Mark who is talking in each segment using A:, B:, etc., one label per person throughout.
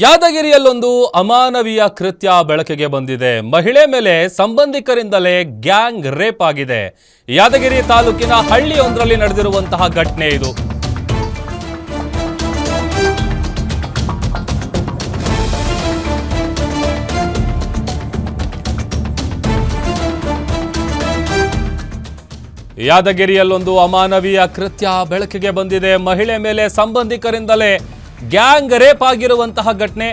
A: ಯಾದಗಿರಿಯಲ್ಲೊಂದು ಅಮಾನವೀಯ ಕೃತ್ಯ ಬೆಳಕಿಗೆ ಬಂದಿದೆ. ಮಹಿಳೆ ಮೇಲೆ ಸಂಬಂಧಿಕರಿಂದಲೇ ಗ್ಯಾಂಗ್ ರೇಪ್ ಆಗಿದೆ. ಯಾದಗಿರಿ ತಾಲೂಕಿನ ಹಳ್ಳಿಯೊಂದರಲ್ಲಿ ನಡೆದಿರುವಂತಹ ಘಟನೆ ಇದು. ಯಾದಗಿರಿಯಲ್ಲೊಂದು ಅಮಾನವೀಯ ಕೃತ್ಯ ಬೆಳಕಿಗೆ ಬಂದಿದೆ. ಮಹಿಳೆ ಮೇಲೆ ಸಂಬಂಧಿಕರಿಂದಲೇ ಗ್ಯಾಂಗ್ ರೇಪ್ ಆಗಿರುವಂತಹ ಘಟನೆ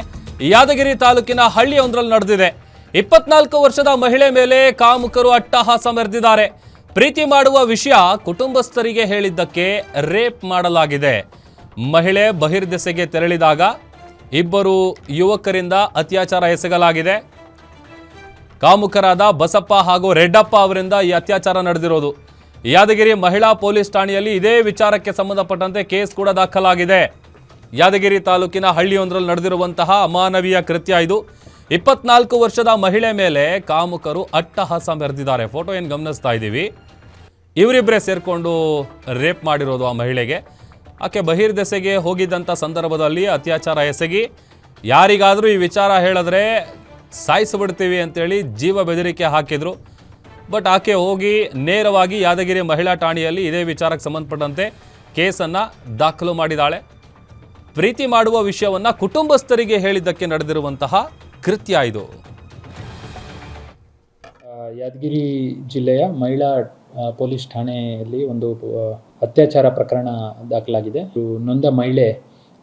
A: ಯಾದಗಿರಿ ತಾಲೂಕಿನ ಹಳ್ಳಿಯೊಂದರಲ್ಲಿ ನಡೆದಿದೆ. 24 ವರ್ಷದ ಮಹಿಳೆ ಮೇಲೆ ಕಾಮುಕರು ಅಟ್ಟಹಾಸ ಮೆರೆದಿದ್ದಾರೆ. ಪ್ರೀತಿ ಮಾಡುವ ವಿಷಯ ಕುಟುಂಬಸ್ಥರಿಗೆ ಹೇಳಿದ್ದಕ್ಕೆ ರೇಪ್ ಮಾಡಲಾಗಿದೆ. ಮಹಿಳೆ ಬಹಿರ್ದೆಸೆಗೆ ತೆರಳಿದಾಗ ಇಬ್ಬರು ಯುವಕರಿಂದ ಅತ್ಯಾಚಾರ ಎಸಗಲಾಗಿದೆ. ಕಾಮುಕರಾದ ಬಸಪ್ಪ ಹಾಗೂ ರೆಡ್ಡಪ್ಪ ಅವರಿಂದ ಈ ಅತ್ಯಾಚಾರ ನಡೆದಿರೋದು. ಯಾದಗಿರಿ ಮಹಿಳಾ ಪೊಲೀಸ್ ಠಾಣೆಯಲ್ಲಿ ಇದೇ ವಿಚಾರಕ್ಕೆ ಸಂಬಂಧಪಟ್ಟಂತೆ ಕೇಸ್ ಕೂಡ ದಾಖಲಾಗಿದೆ. ಯಾದಗಿರಿ ತಾಲೂಕಿನ ಹಳ್ಳಿಯೊಂದರಲ್ಲಿ ನಡೆದಿರುವಂತಹ ಅಮಾನವೀಯ ಕೃತ್ಯ ಇದು. 24 ವರ್ಷದ ಮಹಿಳೆ ಮೇಲೆ ಕಾಮುಕರು ಅಟ್ಟಹಾಸ ಮೆರೆದಿದ್ದಾರೆ. ಫೋಟೋ ಏನು ಗಮನಿಸ್ತಾ ಇದ್ದೀವಿ. ಇವರಿಬ್ಬರೇ ಸೇರಿಕೊಂಡು ರೇಪ್ ಮಾಡಿರೋದು ಆ ಮಹಿಳೆಗೆ. ಆಕೆ ಬಹಿರ್ದೆಸೆಗೆ ಹೋಗಿದ್ದಂಥ ಸಂದರ್ಭದಲ್ಲಿ ಅತ್ಯಾಚಾರ ಎಸಗಿ ಯಾರಿಗಾದರೂ ಈ ವಿಚಾರ ಹೇಳಿದ್ರೆ ಸಾಯಿಸಿಬಿಡ್ತೀವಿ ಅಂತೇಳಿ ಜೀವ ಬೆದರಿಕೆ ಹಾಕಿದ್ರು. ಬಟ್ ಆಕೆ ಹೋಗಿ ನೇರವಾಗಿ ಯಾದಗಿರಿ ಮಹಿಳಾ ಠಾಣೆಯಲ್ಲಿ ಇದೇ ವಿಚಾರಕ್ಕೆ ಸಂಬಂಧಪಟ್ಟಂತೆ ಕೇಸನ್ನು ದಾಖಲು ಮಾಡಿದ್ದಾಳೆ. ಪ್ರೀತಿ ಮಾಡುವ ವಿಷಯವನ್ನು ಕುಟುಂಬಸ್ಥರಿಗೆ ಹೇಳಿದ್ದಕ್ಕೆ ನಡೆದಿರುವಂತಹ ಕೃತ್ಯ ಇದು.
B: ಯಾದಗಿರಿ ಜಿಲ್ಲೆಯ ಮಹಿಳಾ ಪೊಲೀಸ್ ಠಾಣೆಯಲ್ಲಿ ಒಂದು ಅತ್ಯಾಚಾರ ಪ್ರಕರಣ ದಾಖಲಾಗಿದೆ. ನೊಂದ ಮಹಿಳೆ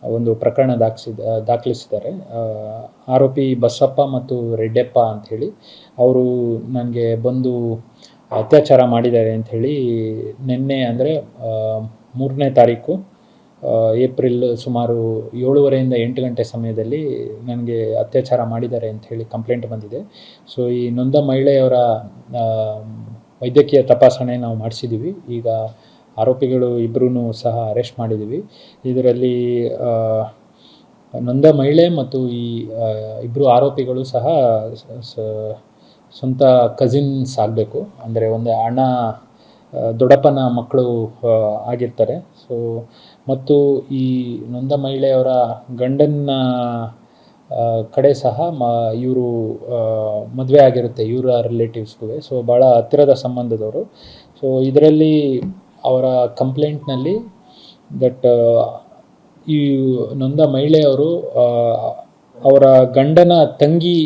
B: ಒಂದು ಪ್ರಕರಣ ದಾಖಲಿಸಿದ್ದಾರೆ. ಆರೋಪಿ ಬಸಪ್ಪ ಮತ್ತು ರೆಡ್ಡಪ್ಪ ಅಂಥೇಳಿ ಅವರು ನನಗೆ ಬಂದು ಅತ್ಯಾಚಾರ ಮಾಡಿದ್ದಾರೆ ಅಂಥೇಳಿ ನಿನ್ನೆ ಅಂದರೆ 3ನೇ ತಾರೀಕು ಏಪ್ರಿಲ್ ಸುಮಾರು 7:30 8 ಗಂಟೆ ಸಮಯದಲ್ಲಿ ನನಗೆ ಅತ್ಯಾಚಾರ ಮಾಡಿದ್ದಾರೆ ಅಂಥೇಳಿ ಕಂಪ್ಲೇಂಟ್ ಬಂದಿದೆ. ಸೊ ಈ ನೊಂದ ಮಹಿಳೆಯವರ ವೈದ್ಯಕೀಯ ತಪಾಸಣೆ ನಾವು ಮಾಡಿಸಿದ್ದೀವಿ. ಈಗ ಆರೋಪಿಗಳು ಇಬ್ಬರೂ ಸಹ ಅರೆಸ್ಟ್ ಮಾಡಿದ್ದೀವಿ. ಇದರಲ್ಲಿ ನೊಂದ ಮಹಿಳೆ ಮತ್ತು ಈ ಇಬ್ಬರು ಆರೋಪಿಗಳು ಸಹ ಸ್ವಂತ ಕಸಿನ್ಸ್ ಆಗಬೇಕು. ಅಂದರೆ ಒಂದು ಅಣ್ಣ ದೊಡ್ಡಪ್ಪನ ಮಕ್ಕಳು ಆಗಿರ್ತಾರೆ. ಸೊ ಮತ್ತು ಈ ನೊಂದ ಮಹಿಳೆಯವರ ಗಂಡನ ಕಡೆ ಸಹ ಇವರು ಮದುವೆ ಆಗಿರುತ್ತೆ ಇವರ ರಿಲೇಟಿವ್ಸ್ಗೂ. ಸೊ ಭಾಳ ಹತ್ತಿರದ ಸಂಬಂಧದವರು. ಸೊ ಇದರಲ್ಲಿ ಅವರ ಕಂಪ್ಲೇಂಟ್ನಲ್ಲಿ ದಟ್ ಈ ನೊಂದ ಮಹಿಳೆಯವರು ಅವರ ಗಂಡನ ತಂಗಿ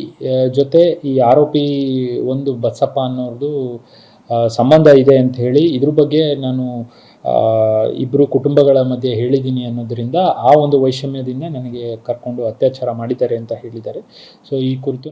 B: ಜೊತೆ ಈ ಆರೋಪಿ ಒಂದು ಬಸಪ್ಪ ಅನ್ನೋರ್ದು ಸಂಬಂಧ ಇದೆ ಅಂತ ಹೇಳಿ ಇದ್ರ ಬಗ್ಗೆ ನಾನು ಇಬ್ಬರು ಕುಟುಂಬಗಳ ಮಧ್ಯೆ ಹೇಳಿದ್ದೀನಿ ಅನ್ನೋದರಿಂದ ಆ ಒಂದು ವೈಷಮ್ಯದಿಂದ ನನಗೆ ಕರ್ಕೊಂಡು ಅತ್ಯಾಚಾರ ಮಾಡಿದ್ದಾರೆ ಅಂತ ಹೇಳಿದ್ದಾರೆ. ಸೊ ಈ ಕುರಿತು